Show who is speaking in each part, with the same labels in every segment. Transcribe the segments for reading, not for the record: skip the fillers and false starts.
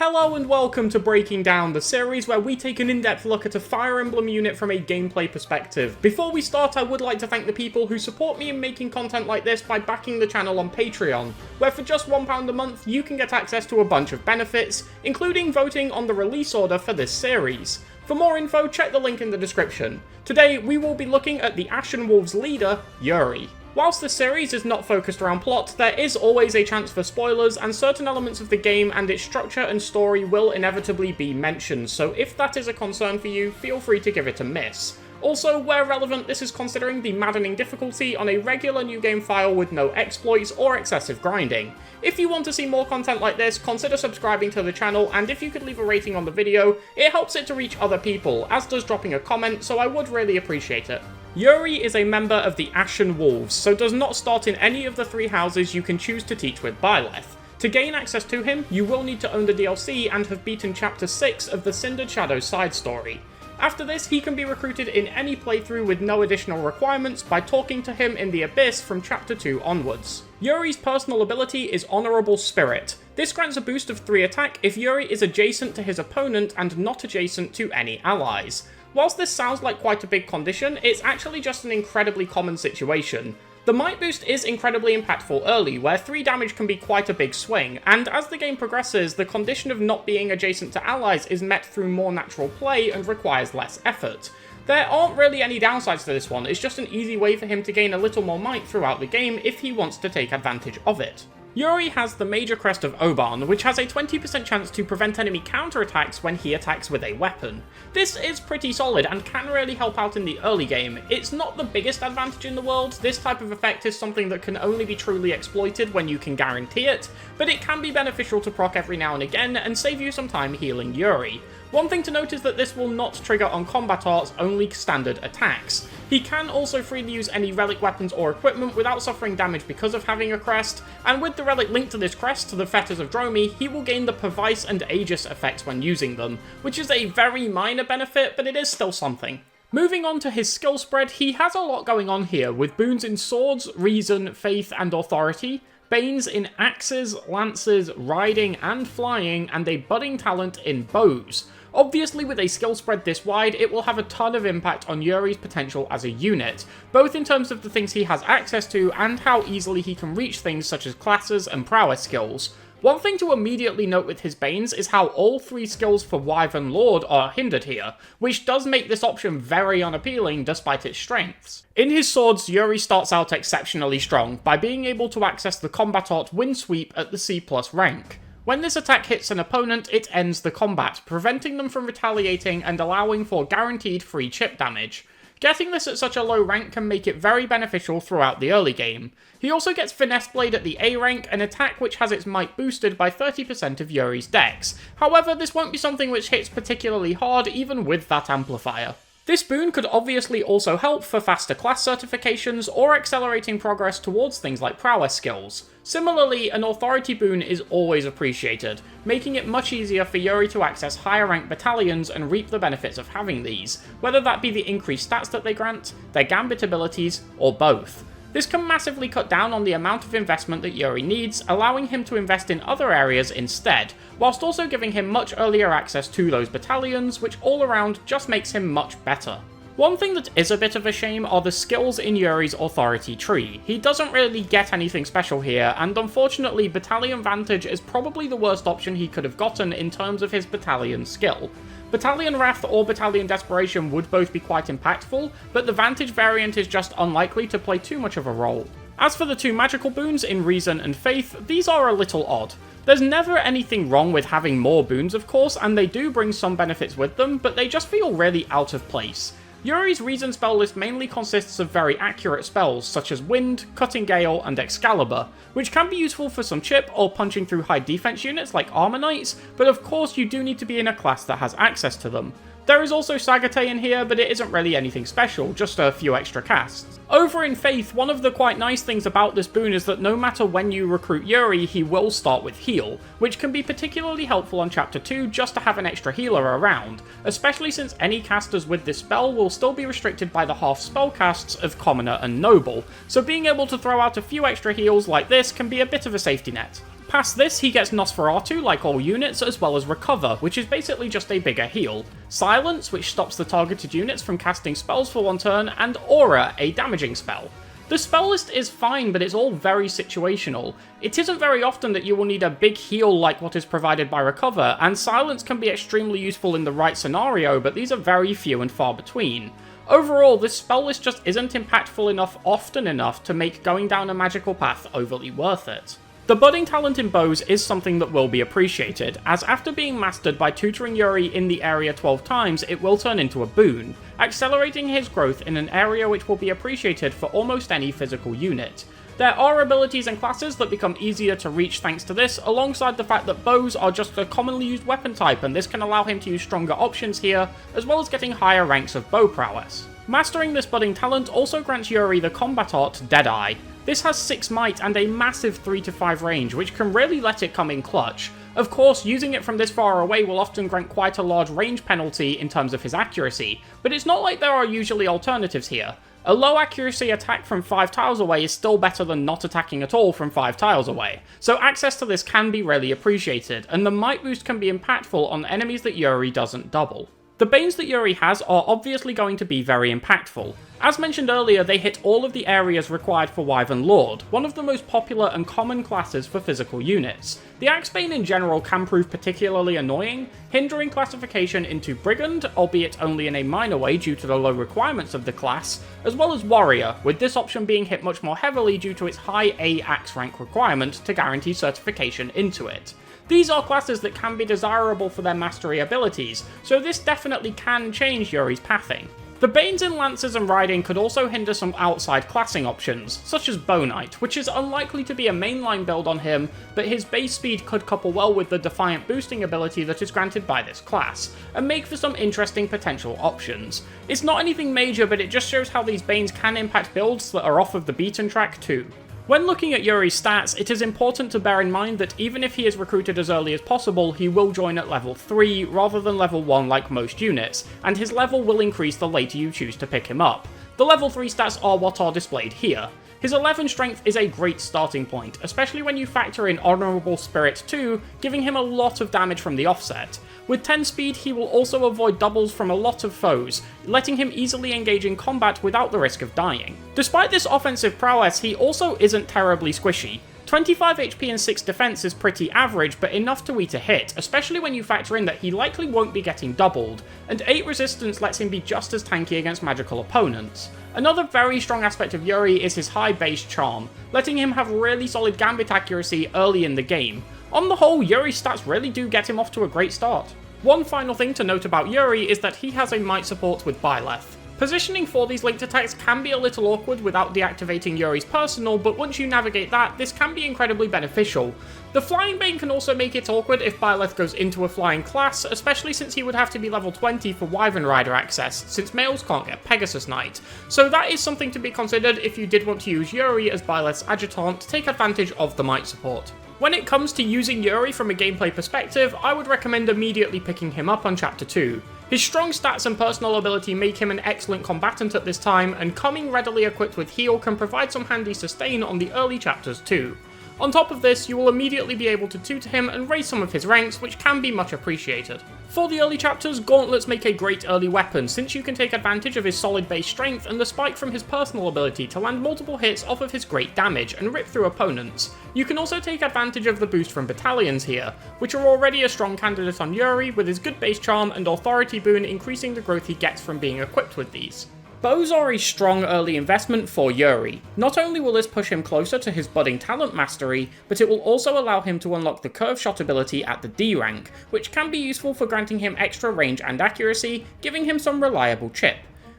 Speaker 1: Hello and welcome to Breaking Down, the series where we take an in-depth look at a Fire Emblem unit from a gameplay perspective. Before we start, I would like to thank the people who support me in making content like this by backing the channel on Patreon, where for just £1 a month you can get access to a bunch of benefits, including voting on the release order for this series. For more info, check the link in the description. Today, we will be looking at the Ashen Wolves' leader, Yuri. Whilst this series is not focused around plot, there is always a chance for spoilers, and certain elements of the game and its structure and story will inevitably be mentioned, so if that is a concern for you, feel free to give it a miss. Also, where relevant, this is considering the maddening difficulty on a regular new game file with no exploits or excessive grinding. If you want to see more content like this, consider subscribing to the channel, and if you could leave a rating on the video, it helps it to reach other people, as does dropping a comment, so I would really appreciate it. Yuri is a member of the Ashen Wolves, so does not start in any of the 3 houses you can choose to teach with Byleth. To gain access to him, you will need to own the DLC and have beaten Chapter 6 of the Cindered Shadows side story. After this, he can be recruited in any playthrough with no additional requirements by talking to him in the Abyss from Chapter 2 onwards. Yuri's personal ability is Honourable Spirit. This grants a boost of 3 attack if Yuri is adjacent to his opponent and not adjacent to any allies. Whilst this sounds like quite a big condition, it's actually just an incredibly common situation. The might boost is incredibly impactful early, where 3 damage can be quite a big swing, and as the game progresses, the condition of not being adjacent to allies is met through more natural play and requires less effort. There aren't really any downsides to this one, it's just an easy way for him to gain a little more might throughout the game if he wants to take advantage of it. Yuri has the Major Crest of Oban, which has a 20% chance to prevent enemy counterattacks when he attacks with a weapon. This is pretty solid and can really help out in the early game. It's not the biggest advantage in the world, this type of effect is something that can only be truly exploited when you can guarantee it, but it can be beneficial to proc every now and again and save you some time healing Yuri. One thing to note is that this will not trigger on combat arts, only standard attacks. He can also freely use any relic weapons or equipment without suffering damage because of having a crest, and with the relic linked to this crest, the Fetters of Dromi, he will gain the Pervice and Aegis effects when using them, which is a very minor benefit, but it is still something. Moving on to his skill spread, he has a lot going on here, with boons in Swords, Reason, Faith, and Authority, Banes in Axes, Lances, Riding, and Flying, and a budding talent in Bows. Obviously, with a skill spread this wide, it will have a ton of impact on Yuri's potential as a unit, both in terms of the things he has access to and how easily he can reach things such as classes and prowess skills. One thing to immediately note with his Banes is how all 3 skills for Wyvern Lord are hindered here, which does make this option very unappealing despite its strengths. In his Swords, Yuri starts out exceptionally strong, by being able to access the combat art Windsweep at the C+ rank. When this attack hits an opponent, it ends the combat, preventing them from retaliating and allowing for guaranteed free chip damage. Getting this at such a low rank can make it very beneficial throughout the early game. He also gets Finesse Blade at the A rank, an attack which has its might boosted by 30% of Yuri's dex. However, this won't be something which hits particularly hard even with that amplifier. This boon could obviously also help for faster class certifications or accelerating progress towards things like prowess skills. Similarly, an authority boon is always appreciated, making it much easier for Yuri to access higher rank battalions and reap the benefits of having these, whether that be the increased stats that they grant, their gambit abilities, or both. This can massively cut down on the amount of investment that Yuri needs, allowing him to invest in other areas instead, whilst also giving him much earlier access to those battalions, which all around just makes him much better. One thing that is a bit of a shame are the skills in Yuri's authority tree. He doesn't really get anything special here, and unfortunately Battalion Vantage is probably the worst option he could have gotten in terms of his battalion skill. Battalion Wrath or Battalion Desperation would both be quite impactful, but the Vantage variant is just unlikely to play too much of a role. As for the 2 magical boons in Reason and Faith, these are a little odd. There's never anything wrong with having more boons of course, and they do bring some benefits with them, but they just feel really out of place. Yuri's Reason spell list mainly consists of very accurate spells, such as Wind, Cutting Gale, and Excalibur, which can be useful for some chip or punching through high defense units like Armor Knights, but of course you do need to be in a class that has access to them. There is also Sagate in here, but it isn't really anything special, just a few extra casts. Over in Faith, one of the quite nice things about this boon is that no matter when you recruit Yuri, he will start with heal, which can be particularly helpful on Chapter 2 just to have an extra healer around, especially since any casters with this spell will still be restricted by the half spell casts of Commoner and Noble, so being able to throw out a few extra heals like this can be a bit of a safety net. Past this, he gets Nosferatu like all units, as well as Recover, which is basically just a bigger heal, Silence, which stops the targeted units from casting spells for one turn, and Aura, a damaging spell. The spell list is fine, but it's all very situational. It isn't very often that you will need a big heal like what is provided by Recover, and Silence can be extremely useful in the right scenario, but these are very few and far between. Overall, this spell list just isn't impactful enough often enough to make going down a magical path overly worth it. The budding talent in bows is something that will be appreciated, as after being mastered by tutoring Yuri in the area 12 times, it will turn into a boon, accelerating his growth in an area which will be appreciated for almost any physical unit. There are abilities and classes that become easier to reach thanks to this, alongside the fact that bows are just a commonly used weapon type, and this can allow him to use stronger options here, as well as getting higher ranks of bow prowess. Mastering this budding talent also grants Yuri the combat art Deadeye. This has 6 might and a massive 3 to 5 range, which can really let it come in clutch. Of course, using it from this far away will often grant quite a large range penalty in terms of his accuracy, but it's not like there are usually alternatives here. A low accuracy attack from 5 tiles away is still better than not attacking at all from 5 tiles away, so access to this can be really appreciated, and the might boost can be impactful on enemies that Yuri doesn't double. The Banes that Yuri has are obviously going to be very impactful. As mentioned earlier, they hit all of the areas required for Wyvern Lord, one of the most popular and common classes for physical units. The Axebane in general can prove particularly annoying, hindering classification into Brigand, albeit only in a minor way due to the low requirements of the class, as well as Warrior, with this option being hit much more heavily due to its high A Axe rank requirement to guarantee certification into it. These are classes that can be desirable for their mastery abilities, so this definitely can change Yuri's pathing. The Banes in Lancers and Riding could also hinder some outside classing options, such as Bow Knight, which is unlikely to be a mainline build on him, but his base speed could couple well with the Defiant boosting ability that is granted by this class, and make for some interesting potential options. It's not anything major, but it just shows how these Banes can impact builds that are off of the beaten track too. When looking at Yuri's stats, it is important to bear in mind that even if he is recruited as early as possible, he will join at level 3 rather than level 1 like most units, and his level will increase the later you choose to pick him up. The level 3 stats are what are displayed here. His 11 strength is a great starting point, especially when you factor in Honourable Spirit 2, giving him a lot of damage from the offset. With 10 speed, he will also avoid doubles from a lot of foes, letting him easily engage in combat without the risk of dying. Despite this offensive prowess, he also isn't terribly squishy. 25 HP and 6 defense is pretty average, but enough to eat a hit, especially when you factor in that he likely won't be getting doubled, and 8 resistance lets him be just as tanky against magical opponents. Another very strong aspect of Yuri is his high base charm, letting him have really solid gambit accuracy early in the game. On the whole, Yuri's stats really do get him off to a great start. One final thing to note about Yuri is that he has a might support with Byleth. Positioning for these linked attacks can be a little awkward without deactivating Yuri's personal, but once you navigate that, this can be incredibly beneficial. The Flying Bane can also make it awkward if Byleth goes into a flying class, especially since he would have to be level 20 for Wyvern Rider access, since males can't get Pegasus Knight. So that is something to be considered if you did want to use Yuri as Byleth's adjutant to take advantage of the might support. When it comes to using Yuri from a gameplay perspective, I would recommend immediately picking him up on Chapter 2. His strong stats and personal ability make him an excellent combatant at this time, and coming readily equipped with heal can provide some handy sustain on the early chapters too. On top of this, you will immediately be able to tutor him and raise some of his ranks, which can be much appreciated. For the early chapters, gauntlets make a great early weapon, since you can take advantage of his solid base strength and the spike from his personal ability to land multiple hits off of his great damage and rip through opponents. You can also take advantage of the boost from battalions here, which are already a strong candidate on Yuri, with his good base charm and authority boon increasing the growth he gets from being equipped with these. Bows are a strong early investment for Yuri. Not only will this push him closer to his budding talent mastery, but it will also allow him to unlock the curve shot ability at the D rank, which can be useful for granting him extra range and accuracy, giving him some reliable chip.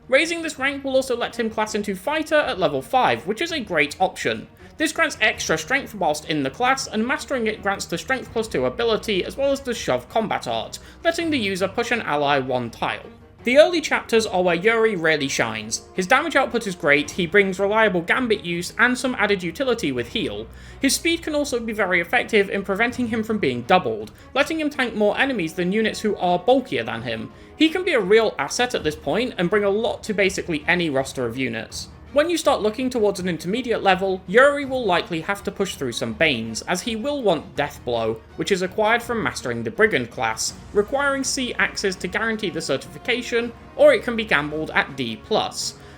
Speaker 1: Raising this rank will also let him class into Fighter at level 5, which is a great option. This grants extra strength whilst in the class, and mastering it grants the strength plus 2 ability as well as the shove combat art, letting the user push an ally 1 tile. The early chapters are where Yuri really shines. His damage output is great, he brings reliable gambit use and some added utility with heal. His speed can also be very effective in preventing him from being doubled, letting him tank more enemies than units who are bulkier than him. He can be a real asset at this point and bring a lot to basically any roster of units. When you start looking towards an intermediate level, Yuri will likely have to push through some Banes, as he will want Death Blow, which is acquired from mastering the Brigand class, requiring C axes to guarantee the certification, or it can be gambled at D+.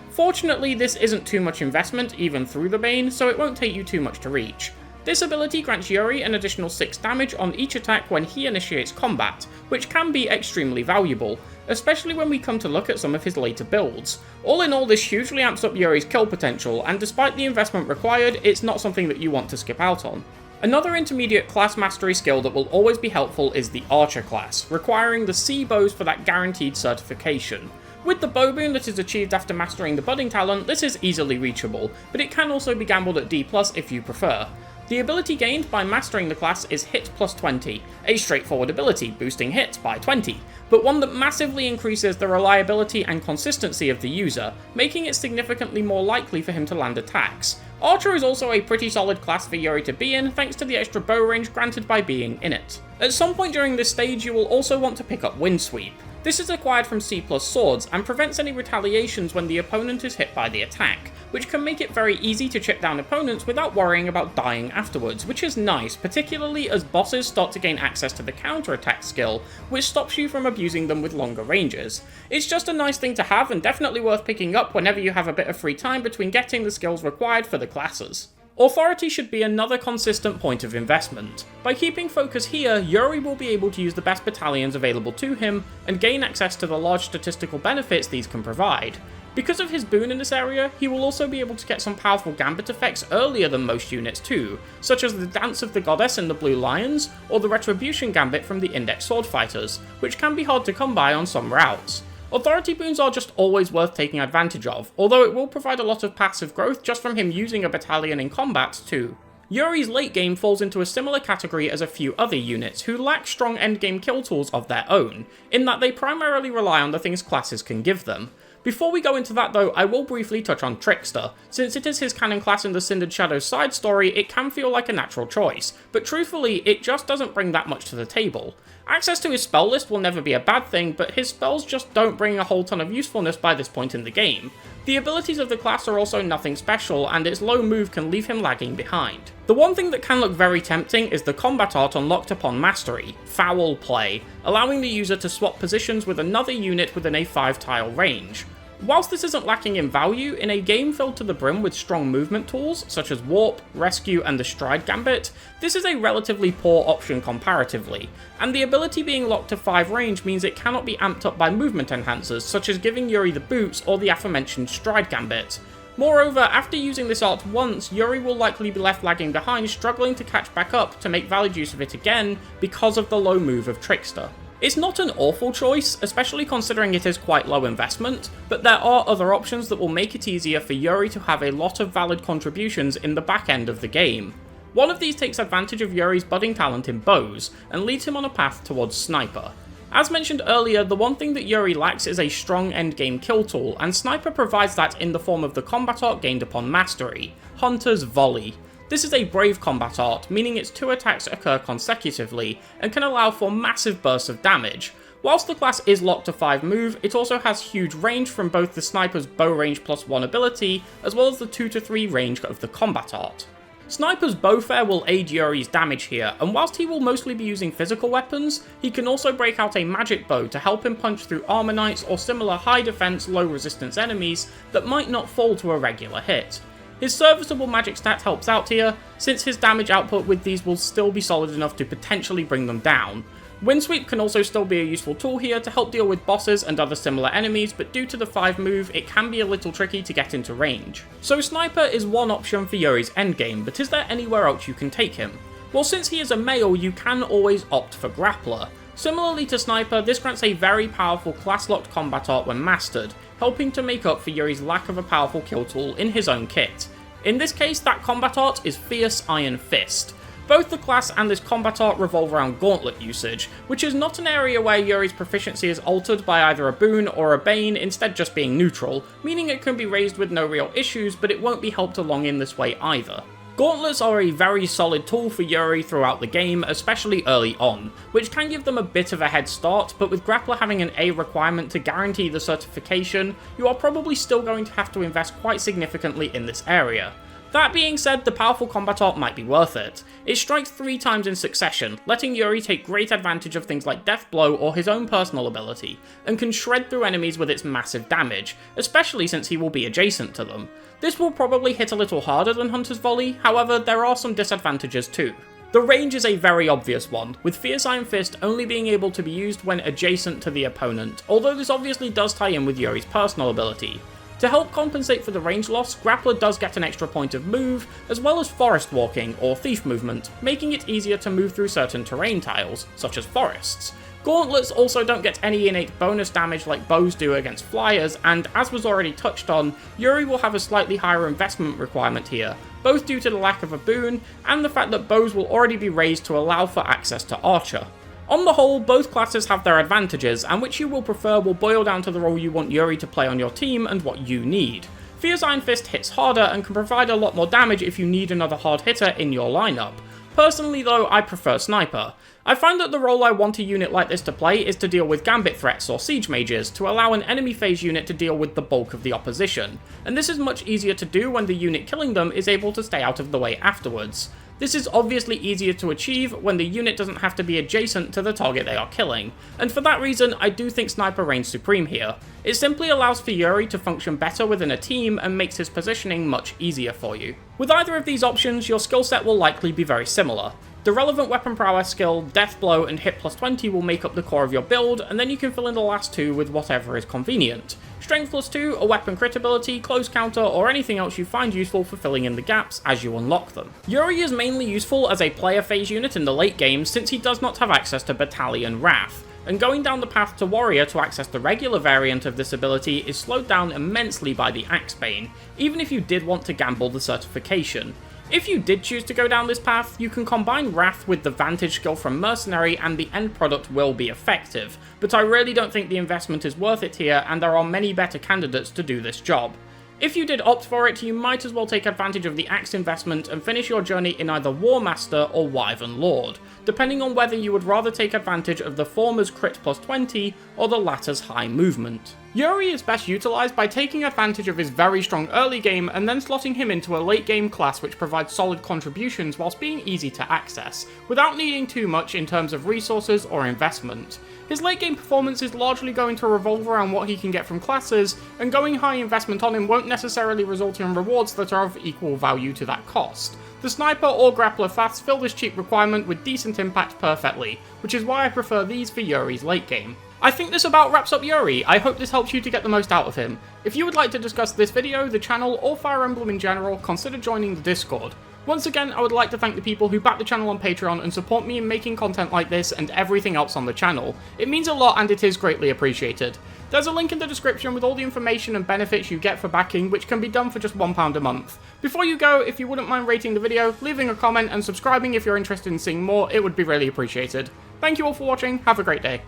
Speaker 1: Fortunately, this isn't too much investment even through the Bane, so it won't take you too much to reach. This ability grants Yuri an additional 6 damage on each attack when he initiates combat, which can be extremely valuable, especially when we come to look at some of his later builds. All in all, this hugely amps up Yuri's kill potential, and despite the investment required, it's not something that you want to skip out on. Another intermediate class mastery skill that will always be helpful is the Archer class, requiring the C bows for that guaranteed certification. With the bow boon that is achieved after mastering the budding talent, this is easily reachable, but it can also be gambled at D+ if you prefer. The ability gained by mastering the class is Hit plus 20, a straightforward ability boosting hits by 20, but one that massively increases the reliability and consistency of the user, making it significantly more likely for him to land attacks. Archer is also a pretty solid class for Yuri to be in, thanks to the extra bow range granted by being in it. At some point during this stage, you will also want to pick up Wind Sweep. This is acquired from C+ swords, and prevents any retaliations when the opponent is hit by the attack, which can make it very easy to chip down opponents without worrying about dying afterwards, which is nice, particularly as bosses start to gain access to the counter-attack skill, which stops you from abusing them with longer ranges. It's just a nice thing to have, and definitely worth picking up whenever you have a bit of free time between getting the skills required for the classes. Authority should be another consistent point of investment. By keeping focus here, Yuri will be able to use the best battalions available to him, and gain access to the large statistical benefits these can provide. Because of his boon in this area, he will also be able to get some powerful gambit effects earlier than most units too, such as the Dance of the Goddess in the Blue Lions, or the Retribution Gambit from the Index Sword Fighters, which can be hard to come by on some routes. Authority boons are just always worth taking advantage of, although it will provide a lot of passive growth just from him using a battalion in combat too. Yuri's late game falls into a similar category as a few other units who lack strong endgame kill tools of their own, in that they primarily rely on the things classes can give them. Before we go into that though, I will briefly touch on Trickster. Since it is his canon class in the Cindered Shadows side story, it can feel like a natural choice, but truthfully, it just doesn't bring that much to the table. Access to his spell list will never be a bad thing, but his spells just don't bring a whole ton of usefulness by this point in the game. The abilities of the class are also nothing special, and its low move can leave him lagging behind. The one thing that can look very tempting is the combat art unlocked upon mastery, Foul Play, allowing the user to swap positions with another unit within a 5-tile range. Whilst this isn't lacking in value, in a game filled to the brim with strong movement tools, such as Warp, Rescue, and the Stride Gambit, this is a relatively poor option comparatively, and the ability being locked to 5 range means it cannot be amped up by movement enhancers, such as giving Yuri the boots or the aforementioned Stride Gambit. Moreover, after using this art once, Yuri will likely be left lagging behind, struggling to catch back up to make valid use of it again because of the low move of Trickster. It's not an awful choice, especially considering it is quite low investment, but there are other options that will make it easier for Yuri to have a lot of valid contributions in the back end of the game. One of these takes advantage of Yuri's budding talent in bows, and leads him on a path towards Sniper. As mentioned earlier, the one thing that Yuri lacks is a strong endgame kill tool, and Sniper provides that in the form of the combat art gained upon mastery, Hunter's Volley. This is a brave combat art, meaning its 2 attacks occur consecutively, and can allow for massive bursts of damage. Whilst the class is locked to 5 move, it also has huge range from both the Sniper's bow range plus 1 ability, as well as the 2 to 3 range of the combat art. Sniper's bowfare will aid Yuri's damage here, and whilst he will mostly be using physical weapons, he can also break out a magic bow to help him punch through armor knights or similar high defense, low resistance enemies that might not fall to a regular hit. His serviceable magic stat helps out here, since his damage output with these will still be solid enough to potentially bring them down. Windsweep can also still be a useful tool here to help deal with bosses and other similar enemies, but due to the 5 move, it can be a little tricky to get into range. So Sniper is one option for Yuri's endgame, but is there anywhere else you can take him? Well, since he is a male, you can always opt for Grappler. Similarly to Sniper, this grants a very powerful class-locked combat art when mastered, helping to make up for Yuri's lack of a powerful kill tool in his own kit. In this case, that combat art is Fierce Iron Fist. Both the class and this combat art revolve around gauntlet usage, which is not an area where Yuri's proficiency is altered by either a boon or a bane, instead just being neutral, meaning it can be raised with no real issues, but it won't be helped along in this way either. Gauntlets are a very solid tool for Yuri throughout the game, especially early on, which can give them a bit of a head start, but with Grappler having an A requirement to guarantee the certification, you are probably still going to have to invest quite significantly in this area. That being said, the powerful combat art might be worth it. It strikes 3 times in succession, letting Yuri take great advantage of things like Death Blow or his own personal ability, and can shred through enemies with its massive damage, especially since he will be adjacent to them. This will probably hit a little harder than Hunter's Volley, however there are some disadvantages too. The range is a very obvious one, with Fierce Iron Fist only being able to be used when adjacent to the opponent, although this obviously does tie in with Yuri's personal ability. To help compensate for the range loss, Grappler does get an extra point of move, as well as forest walking or thief movement, making it easier to move through certain terrain tiles, such as forests. Gauntlets also don't get any innate bonus damage like bows do against flyers, and as was already touched on, Yuri will have a slightly higher investment requirement here, both due to the lack of a boon, and the fact that bows will already be raised to allow for access to Archer. On the whole, both classes have their advantages, and which you will prefer will boil down to the role you want Yuri to play on your team and what you need. Fierce Iron Fist hits harder and can provide a lot more damage if you need another hard hitter in your lineup. Personally though, I prefer Sniper. I find that the role I want a unit like this to play is to deal with Gambit threats or Siege Mages, to allow an enemy phase unit to deal with the bulk of the opposition, and this is much easier to do when the unit killing them is able to stay out of the way afterwards. This is obviously easier to achieve when the unit doesn't have to be adjacent to the target they are killing, and for that reason I do think Sniper reigns supreme here. It simply allows for Yuri to function better within a team and makes his positioning much easier for you. With either of these options, your skill set will likely be very similar. The relevant weapon prowess skill, Death Blow, and Hit plus 20 will make up the core of your build, and then you can fill in the last 2 with whatever is convenient. Strength plus 2, a weapon crit ability, close counter, or anything else you find useful for filling in the gaps as you unlock them. Yuri is mainly useful as a player phase unit in the late game since he does not have access to Battalion Wrath, and going down the path to Warrior to access the regular variant of this ability is slowed down immensely by the Axebane, even if you did want to gamble the certification. If you did choose to go down this path, you can combine Wrath with the Vantage skill from Mercenary and the end product will be effective, but I really don't think the investment is worth it here and there are many better candidates to do this job. If you did opt for it, you might as well take advantage of the Axe investment and finish your journey in either War Master or Wyvern Lord, depending on whether you would rather take advantage of the former's crit plus 20 or the latter's high movement. Yuri is best utilised by taking advantage of his very strong early game and then slotting him into a late game class which provides solid contributions whilst being easy to access, without needing too much in terms of resources or investment. His late game performance is largely going to revolve around what he can get from classes, and going high investment on him won't necessarily result in rewards that are of equal value to that cost. The Sniper or Grappler Faths fill this cheap requirement with decent impact perfectly, which is why I prefer these for Yuri's late game. I think this about wraps up Yuri. I hope this helps you to get the most out of him. If you would like to discuss this video, the channel, or Fire Emblem in general, consider joining the Discord. Once again, I would like to thank the people who back the channel on Patreon and support me in making content like this and everything else on the channel. It means a lot and it is greatly appreciated. There's a link in the description with all the information and benefits you get for backing, which can be done for just £1 a month. Before you go, if you wouldn't mind rating the video, leaving a comment and subscribing if you're interested in seeing more, it would be really appreciated. Thank you all for watching, have a great day.